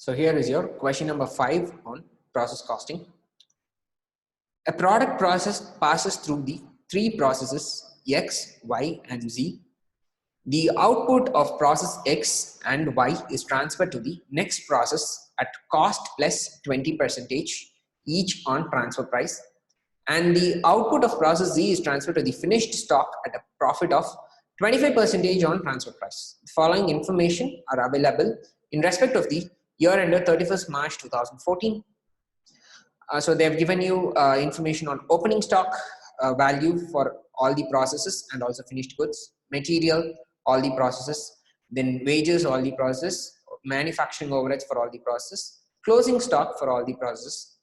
So here is your question number 5 on process costing. A product process passes through the three processes X, Y, and Z. The output of process X and Y is transferred to the next process at cost plus 20% each on transfer price. And the output of process Z is transferred to the finished stock at a profit of 25% on transfer price. The following information are available in respect of the year ended 31st March 2014. So they have given you information on opening stock value for all the processes and also finished goods, material, all the processes, then wages, all the processes, manufacturing overheads for all the processes, closing stock for all the processes,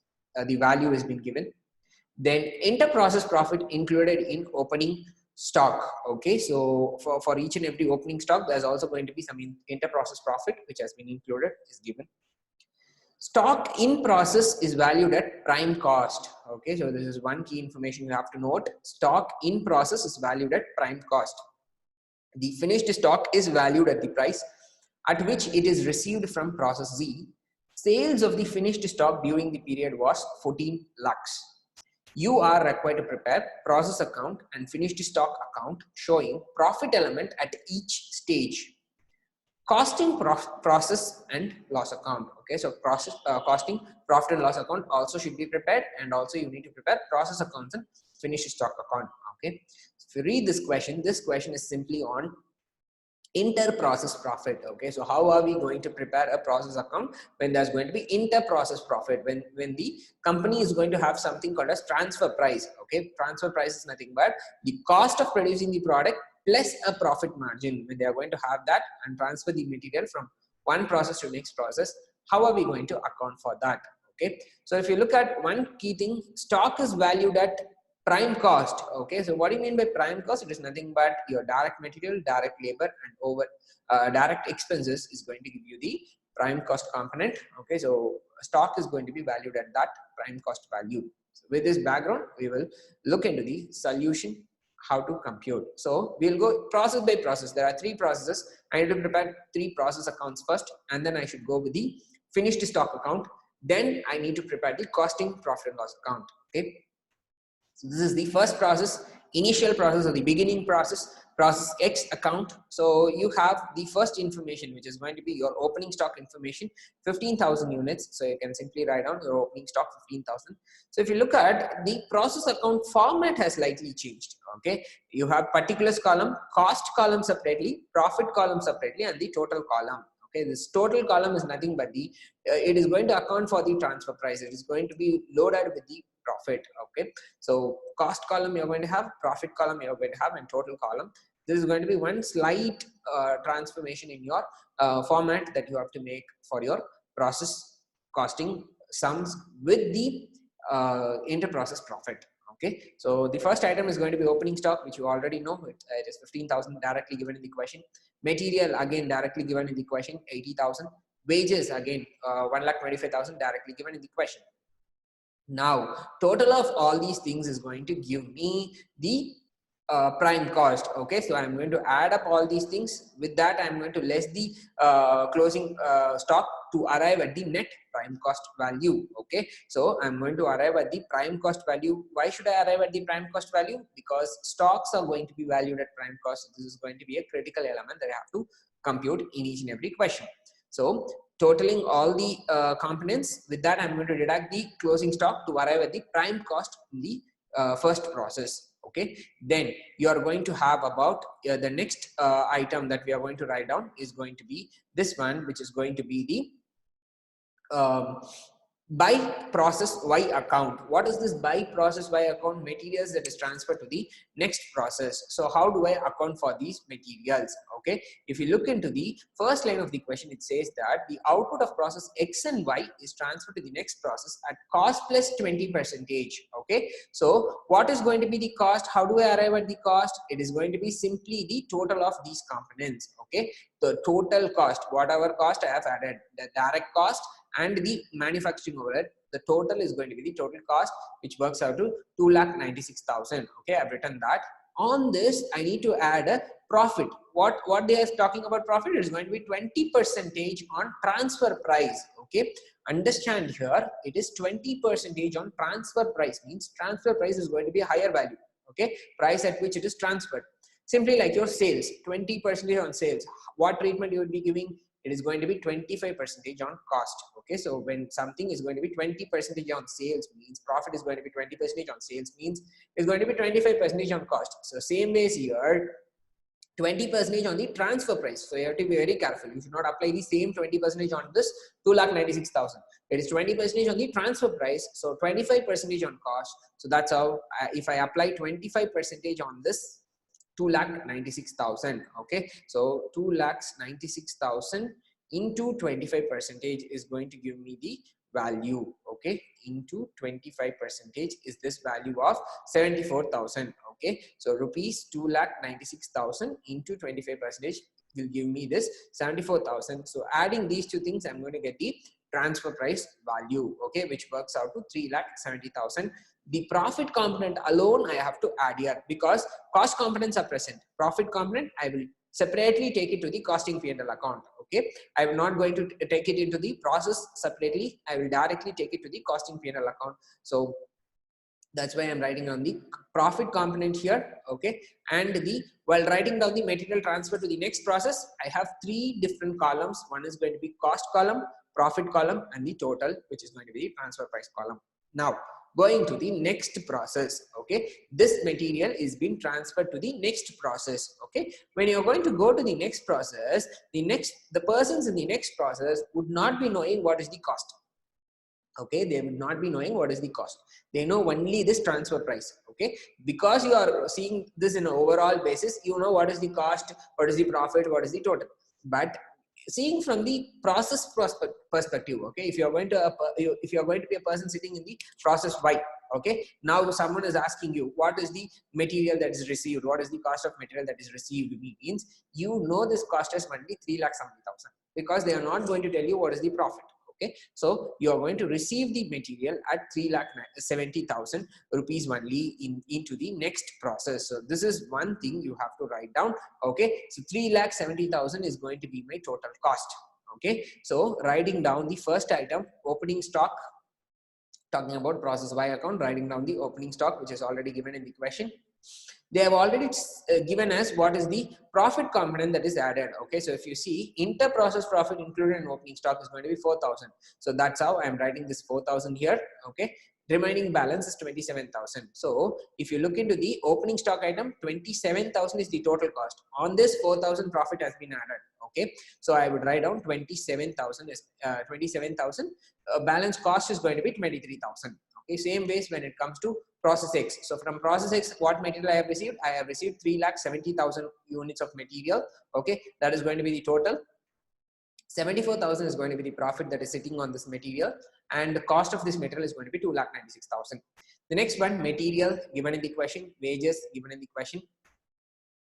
the value has been given. Then inter-process profit included in opening stock. Okay, so for each and every opening stock, there's also going to be some inter-process profit which has been included, is given. Stock in process is valued at prime cost. Okay, so this is one key information you have to note. Stock in process is valued at prime cost. The finished stock is valued at the price at which it is received from process Z. Sales of the finished stock during the period was 14 lakhs. You are required to prepare process account and finished stock account showing profit element at each stage. Costing process and loss account. Okay, so costing profit and loss account also should be prepared, and also you need to prepare process accounts and finished stock account. Okay, so if you read this question is simply on inter-process profit. Okay, so how are we going to prepare a process account when there's going to be inter-process profit, when the company is going to have something called as transfer price. Okay, transfer price is nothing but the cost of producing the product plus a profit margin. When they are going to have that and transfer the material from one process to next process, how are we going to account for that? Okay, so if you look at one key thing, stock is valued at prime cost. Okay, so what do you mean by prime cost? It is nothing but your direct material, direct labor, and over direct expenses is going to give you the prime cost component. Okay, so stock is going to be valued at that prime cost value. So with this background, we will look into the solution, how to compute. So we'll go process by process. There are three processes. I need to prepare three process accounts first, and then I should go with the finished stock account. Then I need to prepare the costing profit and loss account. Okay, so this is the first process, initial process or the beginning process, process X account. So you have the first information, which is going to be your opening stock information, 15,000 units. So you can simply write down your opening stock 15,000. So if you look at the process account format has slightly changed. Okay, you have particulars column, cost column separately, profit column separately, and the total column. Okay, this total column is nothing but the it is going to account for the transfer price. It is going to be loaded with the profit. Okay, so cost column you're going to have, profit column you're going to have, and total column. This is going to be one slight transformation in your format that you have to make for your process costing sums with the inter-process profit. Okay, so the first item is going to be opening stock, which you already know. It is 15,000 directly given in the question. Material again directly given in the question, 80,000. Wages again 1,25,000 directly given in the question. Now total of all these things is going to give me the prime cost. Okay, so I'm going to add up all these things. With that, I'm going to less the closing stock to arrive at the net prime cost value. Okay, so I'm going to arrive at the prime cost value. Why should I arrive at the prime cost value? Because stocks are going to be valued at prime cost. This is going to be a critical element that I have to compute in each and every question. So totaling all the components, with that I'm going to deduct the closing stock to arrive at the prime cost in the first process. Okay, then you are going to have about the next item that we are going to write down is going to be this one, which is going to be the by process Y account. What is this by process Y account? Materials that is transferred to the next process. So how do I account for these materials? Okay, if you look into the first line of the question, it says that the output of process X and Y is transferred to the next process at cost plus 20%. Okay, so what is going to be the cost? How do I arrive at the cost? It is going to be simply the total of these components. Okay, the total cost, whatever cost I have added, the direct cost and the manufacturing overhead, the total is going to be the total cost, which works out to 2,96,000. Okay, I've written that. On this, I need to add a profit. What they are talking about profit is going to be 20% on transfer price. Okay, understand here it is 20% on transfer price, means transfer price is going to be a higher value. Okay, price at which it is transferred. Simply like your sales, 20% on sales. What treatment you will be giving? It is going to be 25% on cost. Okay, so when something is going to be 20% on sales, means profit is going to be 20% on sales, means it's going to be 25% on cost. So same ways here, 20% on the transfer price. So you have to be very careful. You should not apply the same 20% on this 2,96,000. It is 20% on the transfer price. So 25% on cost. So that's how if I apply 25% on this 2,96,000. Okay, so 2,96,000 into 25% is going to give me the value. Okay, into 25% is this value of 74,000. Okay, so rupees 2,96,000 into 25% will give me this 74,000. So adding these two things, I'm going to get the transfer price value. Okay, which works out to 3,70,000. The profit component alone I have to add here because cost components are present. Profit component I will separately take it to the costing P&L account. Okay, I am not going to take it into the process separately. I will directly take it to the costing P&L account. So that's why I'm writing on the profit component here. Okay, and the while writing down the material transfer to the next process, I have three different columns. One is going to be cost column, profit column, and the total, which is going to be the transfer price column. Now going to the next process. Okay, this material is being transferred to the next process. Okay, when you're going to go to the next process, the persons in the next process would not be knowing what is the cost. Okay, they would not be knowing what is the cost. They know only this transfer price. Okay, because you are seeing this in an overall basis, you know what is the cost, what is the profit, what is the total. But seeing from the process perspective, okay, if you are going to be a person sitting in the process Y, okay, now someone is asking you what is the material that is received, what is the cost of material that is received, means you know this cost is only 3,70,000 because they are not going to tell you what is the profit. Okay, so you are going to receive the material at 3,70,000 rupees only into the next process. So this is one thing you have to write down. Okay, so 3,70,000 is going to be my total cost. Okay, so writing down the first item, opening stock, talking about process Y account, writing down the opening stock, which is already given in the question. They have already given us what is the profit component that is added. Okay, so if you see inter-process profit included in opening stock is going to be 4,000. So that's how I'm writing this 4,000 here. Okay, remaining balance is 27,000. So if you look into the opening stock item, 27,000 is the total cost. On this 4,000 profit has been added. Okay, so I would write down 27,000 is 27,000. Balance cost is going to be 23,000. Okay, same ways when it comes to process X. So from process X, what material I have received? I have received 3,70,000 units of material. Okay, that is going to be the total. 74,000 is going to be the profit that is sitting on this material, and the cost of this material is going to be 2,96,000. The next one, material given in the question, wages given in the question.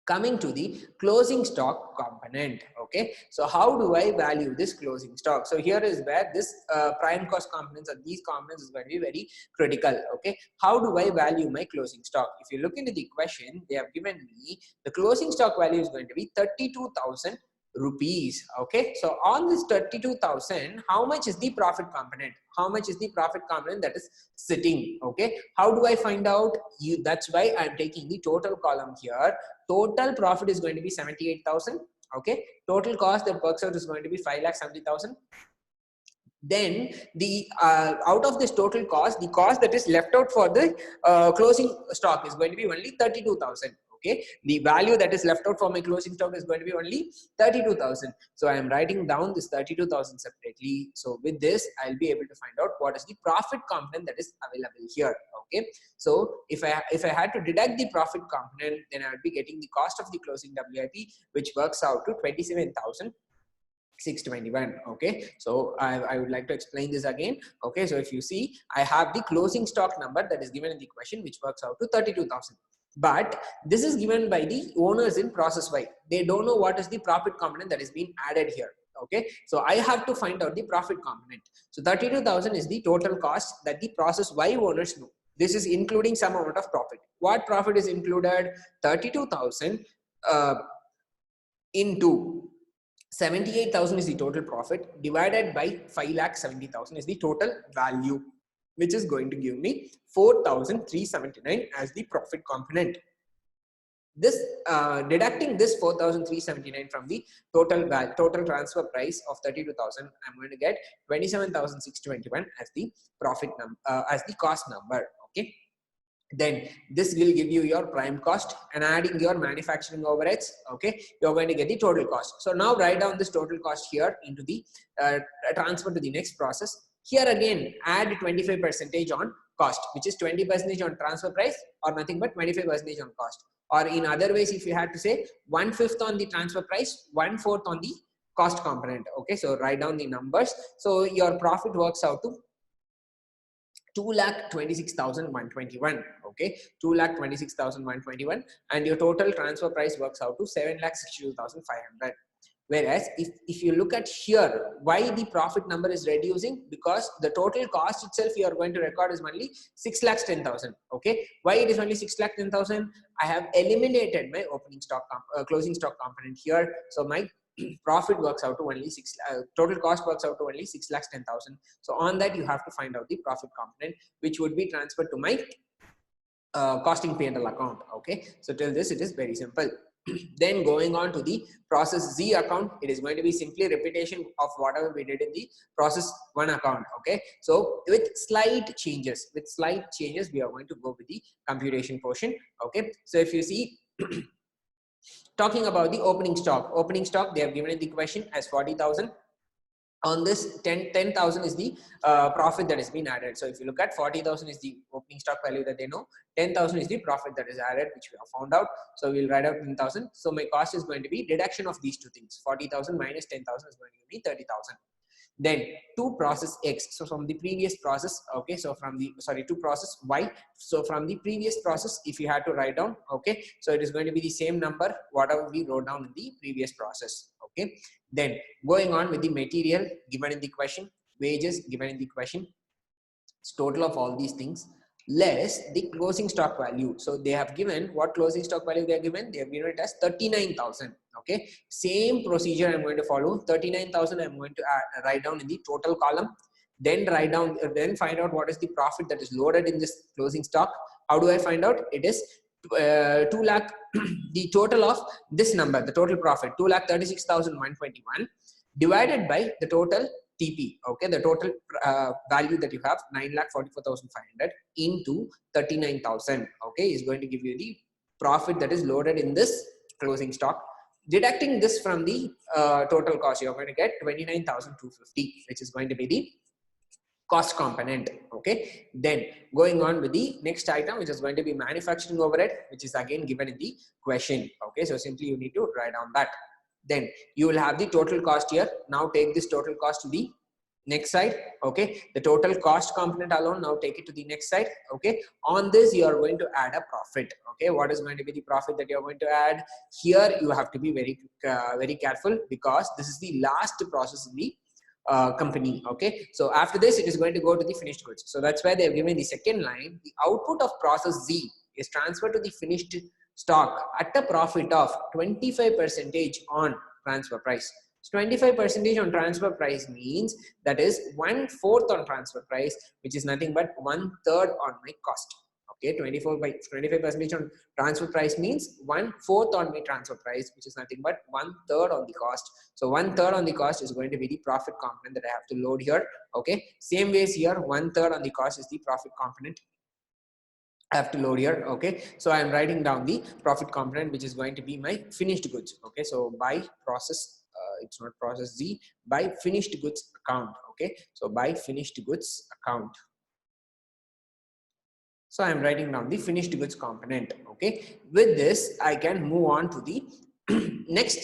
Coming to the closing stock component. Okay, so how do I value this closing stock? So here is where this prime cost components or these components is going to be very critical. Okay, how do I value my closing stock? If you look into the question, they have given me the closing stock value is going to be 32,000 rupees. Okay, so on this 32,000, how much is the profit component? How much is the profit component that is sitting? Okay, how do I find out? That's why I'm taking the total column here. Total profit is going to be 78,000. Okay, total cost that works out is going to be 5,70,000. Then the out of this total cost, the cost that is left out for the closing stock is going to be only 32,000. Okay, the value that is left out for my closing stock is going to be only 32,000. So I am writing down this 32,000 separately. So with this, I'll be able to find out what is the profit component that is available here. Okay, so if I had to deduct the profit component, then I would be getting the cost of the closing WIP, which works out to 27,621. Okay, so I would like to explain this again. Okay, so if you see, I have the closing stock number that is given in the question, which works out to 32,000. But this is given by the owners in process Y. They don't know what is the profit component that is being added here. Okay, so I have to find out the profit component. So 32,000 is the total cost that the process Y owners know. This is including some amount of profit. What profit is included? 32,000 into 78,000 is the total profit divided by 5,70,000 is the total value, which is going to give me 4,379 as the profit component. This deducting this 4,379 from the total transfer price of 32,000, I'm going to get 27,621 as the profit number, as the cost number. Okay. Then this will give you your prime cost, and adding your manufacturing overheads, okay, you're going to get the total cost. So now write down this total cost here into the transfer to the next process. Here again add 25% on cost, which is 20% on transfer price or nothing but 25% on cost. Or in other ways, if you had to say 1/5 on the transfer price, 1/4 on the cost component. Okay, so write down the numbers. So your profit works out to 2,26,121. Okay, 2,26,121, and your total transfer price works out to 7,62,500. Whereas if you look at here, why the profit number is reducing? Because the total cost itself you are going to record is only 6,10,000. Okay, why it is only 6,10,000? I have eliminated my opening stock closing stock component here, so my profit works out to only total cost works out to only 6,10,000. So on that you have to find out the profit component, which would be transferred to my costing P&L account. Okay, so till this it is very simple. Then going on to the process Z account, it is going to be simply repetition of whatever we did in the process 1 account. Okay, so with slight changes, we are going to go with the computation portion. Okay, so if you see talking about the opening stock, they have given in the question as 40,000. On this 10,000 is the profit that has been added. So if you look at 40,000 is the opening stock value that they know, 10,000 is the profit that is added, which we have found out. So we'll write out 10,000. So my cost is going to be deduction of these two things. 40,000 minus 10,000 is going to give me 30,000. Then to process X, so from the previous process, okay, so from the to process Y, so from the previous process, if you had to write down, okay, so it is going to be the same number whatever we wrote down in the previous process. Okay, then going on with the material given in the question, wages given in the question, it's total of all these things less the closing stock value. So they have given what closing stock value they have given it as 39,000. Okay, same procedure I'm going to follow. 39,000 I'm going to write down in the total column, then find out what is the profit that is loaded in this closing stock. How do I find out? It is 2 lakh the total of this number, the total profit 2,36,121 divided by the total TP. Okay, the total value that you have 9,44,500 into 39,000. Okay, is going to give you the profit that is loaded in this closing stock. Deducting this from the total cost, you're going to get 29,250, which is going to be the cost component. Okay, then going on with the next item, which is going to be manufacturing overhead, which is again given in the question. Okay, so simply you need to write down that. Then you will have the total cost here. Now take this total cost to the next side. Okay, the total cost component alone, now take it to the next side. Okay, on this you are going to add a profit. Okay, what is going to be the profit that you are going to add? Here you have to be very careful, because this is the last process in the company. Okay, so after this it is going to go to the finished goods. So that's why they have given the second line, the output of process Z is transferred to the finished stock at a profit of 25% on transfer price. So 25% on transfer price means that is 1/4 on transfer price, which is nothing but 1/3 on my cost. Okay, 25% on transfer price means 1/4 on my transfer price, which is nothing but 1/3 on the cost. So 1/3 on the cost is going to be the profit component that I have to load here. Okay, same ways here 1/3 on the cost is the profit component I have to load here. Okay, so I am writing down the profit component, which is going to be my finished goods. Okay, so by process, it's not process Z, by finished goods account. Okay, so by finished goods account. So I am writing down the finished goods component. Okay, with this I can move on to the next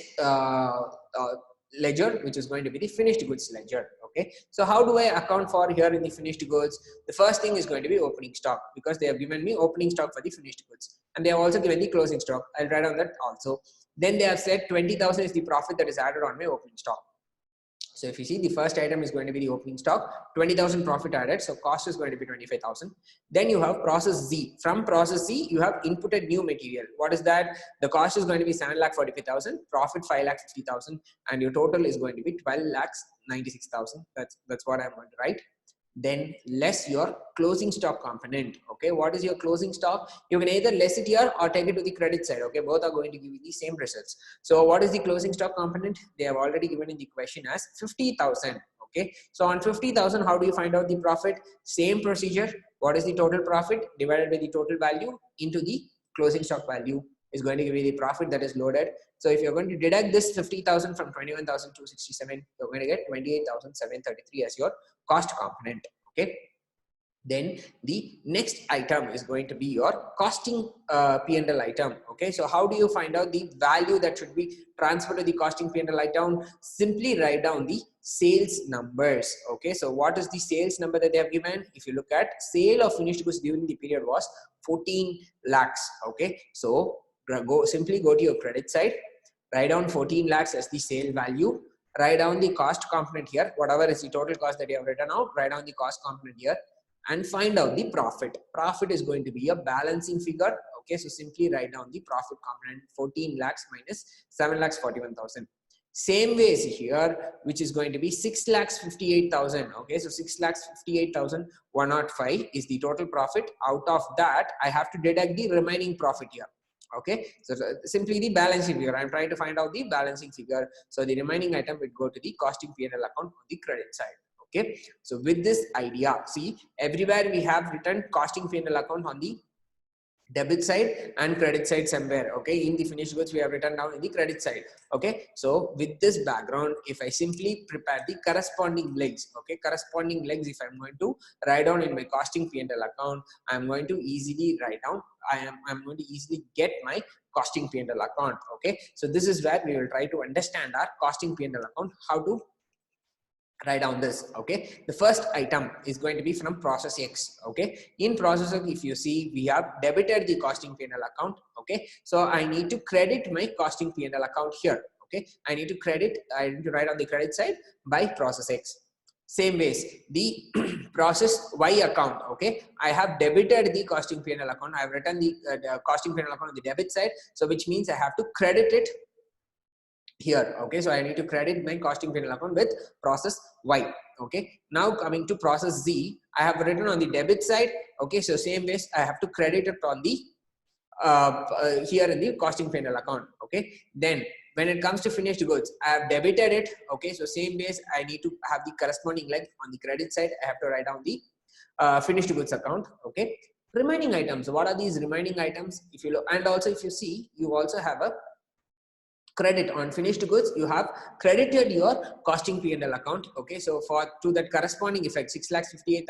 ledger, which is going to be the finished goods ledger. Okay, so how do I account for here in the finished goods? The first thing is going to be opening stock, because they have given me opening stock for the finished goods, and they have also given the closing stock. I'll write on that also. Then they have said 20,000 is the profit that is added on my opening stock. So if you see, the first item is going to be the opening stock, 20,000 profit added. So cost is going to be 25,000. Then you have process Z. From process Z, you have inputted new material. What is that? The cost is going to be 7,45,000, profit 5,50,000, and your total is going to be 12,96,000. That's what I'm going to write. Then less your closing stock component. Okay, what is your closing stock? You can either less it here or take it to the credit side. Okay, both are going to give you the same results. So what is the closing stock component? They have already given in the question as 50,000. Okay, so on 50,000, how do you find out the profit? Same procedure. What is the total profit divided by the total value into the closing stock value is going to give you the profit that is loaded. So if you're going to deduct this 50,000 from 21,267, you're going to get 28,733 as your cost component. Okay, then the next item is going to be your costing P&L item. Okay, so how do you find out the value that should be transferred to the costing P&L item? Simply write down the sales numbers. Okay, so what is the sales number that they have given? If you look at sale of finished goods during the period was 14 lakhs. Okay, so simply go to your credit side, write down 14 lakhs as the sale value, write down the cost component here, whatever is the total cost that you have written out, write down the cost component here, and find out the profit. Profit is going to be a balancing figure. Okay, so simply write down the profit component, 14 lakhs minus 7 lakhs 41,000. Same way is here, which is going to be 6 lakhs 58,000. Okay, so 6 lakhs 58,105 is the total profit. Out of that, I have to deduct the remaining profit here. Okay, so simply the balancing figure. I'm trying to find out the balancing figure. So the remaining item will go to the costing P&L account on the credit side. Okay, so with this idea, see, everywhere we have written costing P&L account on the debit side and credit side somewhere. Okay, in the finished goods we have written down in the credit side. Okay, so with this background, if I simply prepare the corresponding legs, okay, corresponding legs, if I'm going to write down in my costing P&L account, I'm going to easily write down, I'm going to easily get my costing P&L account. Okay, so this is where we will try to understand our costing P&L account, how to write down this. Okay, the first item is going to be from process X. Okay, in process X, if you see, we have debited the costing P&L account. Okay, so I need to credit my costing P&L account here. Okay, I need to write on the credit side by process X. Same ways, the process Y account. Okay, I have debited the costing P&L account. I have written the costing P&L account on the debit side, so which means I have to credit it here. Okay, so I need to credit my costing P&L account with process Y. Okay, now coming to process Z, I have written on the debit side. Okay, so same ways I have to credit it on the here in the costing P&L account. Okay, then when it comes to finished goods, I have debited it. Okay, so same ways I need to have the corresponding leg on the credit side. I have to write down the finished goods account. Okay, remaining items, what are these remaining items? If you look, and also if you see, you also have a credit on finished goods. You have credited your costing P&L account. Okay, so for to that corresponding effect, 6,58,105,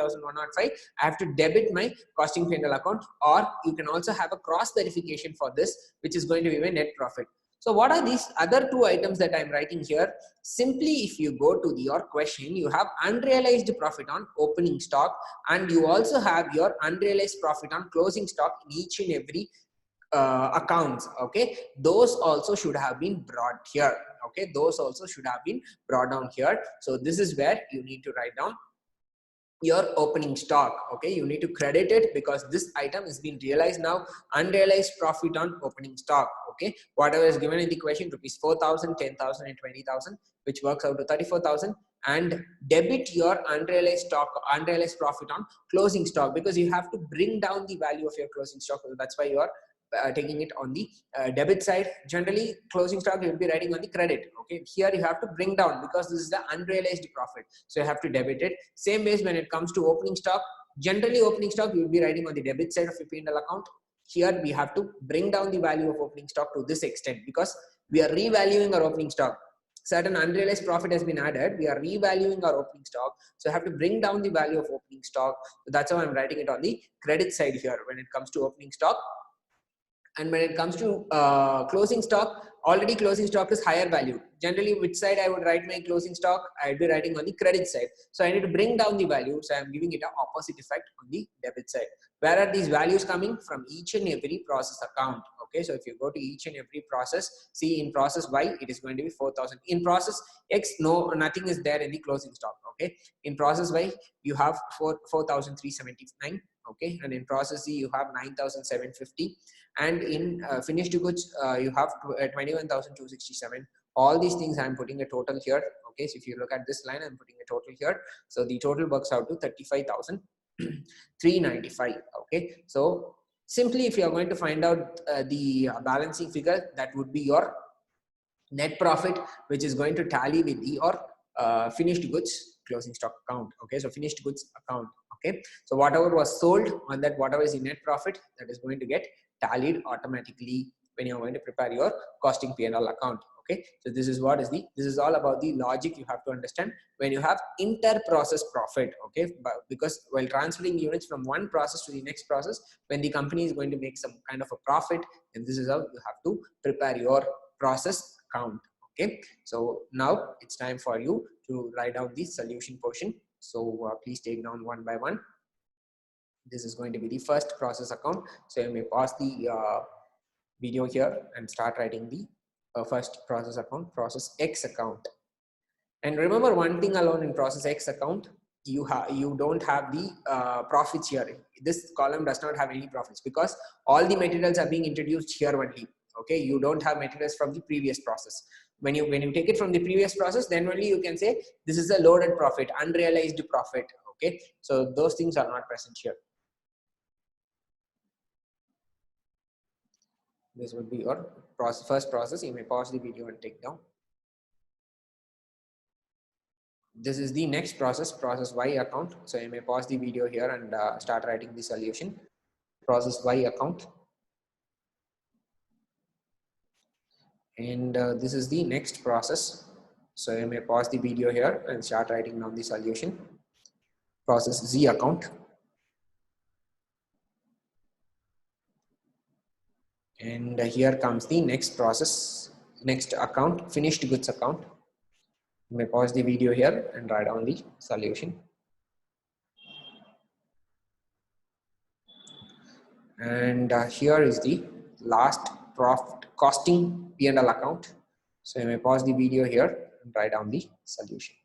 I have to debit my costing P&L account, or you can also have a cross verification for this, which is going to be my net profit. So what are these other two items that I'm writing here? Simply, if you go to your question, you have unrealized profit on opening stock, and you also have your unrealized profit on closing stock in each and every accounts. Okay, those also should have been brought here. Okay, those also should have been brought down here. So this is where you need to write down your opening stock. Okay, you need to credit it because this item is being realized now. Unrealized profit on opening stock. Okay, whatever is given in the question, rupees 4,000, 10,000 and 20,000, which works out to 34,000, and debit your unrealized stock, unrealized profit on closing stock, because you have to bring down the value of your closing stock. That's why you are taking it on the debit side. Generally, closing stock you will be writing on the credit. Okay, here you have to bring down because this is the unrealized profit, so you have to debit it. Same ways when it comes to opening stock, generally opening stock you will be writing on the debit side of your P&L account. Here we have to bring down the value of opening stock to this extent because we are revaluing our opening stock. Certain unrealized profit has been added, we are revaluing our opening stock, so I have to bring down the value of opening stock. So that's how I'm writing it on the credit side here when it comes to opening stock. And when it comes to closing stock, already closing stock is higher value. Generally, which side I would write my closing stock? I'd be writing on the credit side. So I need to bring down the value. So I'm giving it an opposite effect on the debit side. Where are these values coming from? Each and every process account. Okay, so if you go to each and every process, see in process Y, it is going to be 4,000. In process X, no, nothing is there in the closing stock. Okay, in process Y, you have 4,379. Okay, and in process Z, you have 9,750. And in finished goods, you have 21,267. All these things I'm putting a total here. Okay, so if you look at this line, I'm putting a total here. So the total works out to 35,395. Okay, so simply if you are going to find out the balancing figure, that would be your net profit, which is going to tally with your finished goods closing stock account. Okay, so finished goods account. Okay, so whatever was sold on that, whatever is the net profit, that is going to get tallied automatically when you're going to prepare your costing P&L account. Okay, so this is what is the, this is all about the logic you have to understand when you have inter-process profit. Okay, because while transferring units from one process to the next process, when the company is going to make some kind of a profit, and this is how you have to prepare your process account. Okay, so now it's time for you to write down the solution portion. So please take down one by one. This is going to be the first process account. So you may pause the video here and start writing the first process account, process X account. And remember one thing alone in process X account, you don't have the profits here. This column does not have any profits because all the materials are being introduced here only. Okay, you don't have materials from the previous process. When you take it from the previous process, then only you can say this is a loaded profit, unrealized profit. Okay, so those things are not present here. This would be your process, first process. You may pause the video and take down. This is the next process, process Y account. So you may pause the video here and start writing the solution. Process Y account. And this is the next process. So you may pause the video here and start writing down the solution. Process Z account. And here comes the next process, next account, finished goods account. You may pause the video here and write down the solution. And here is the last profit costing P&L account. So you may pause the video here and write down the solution.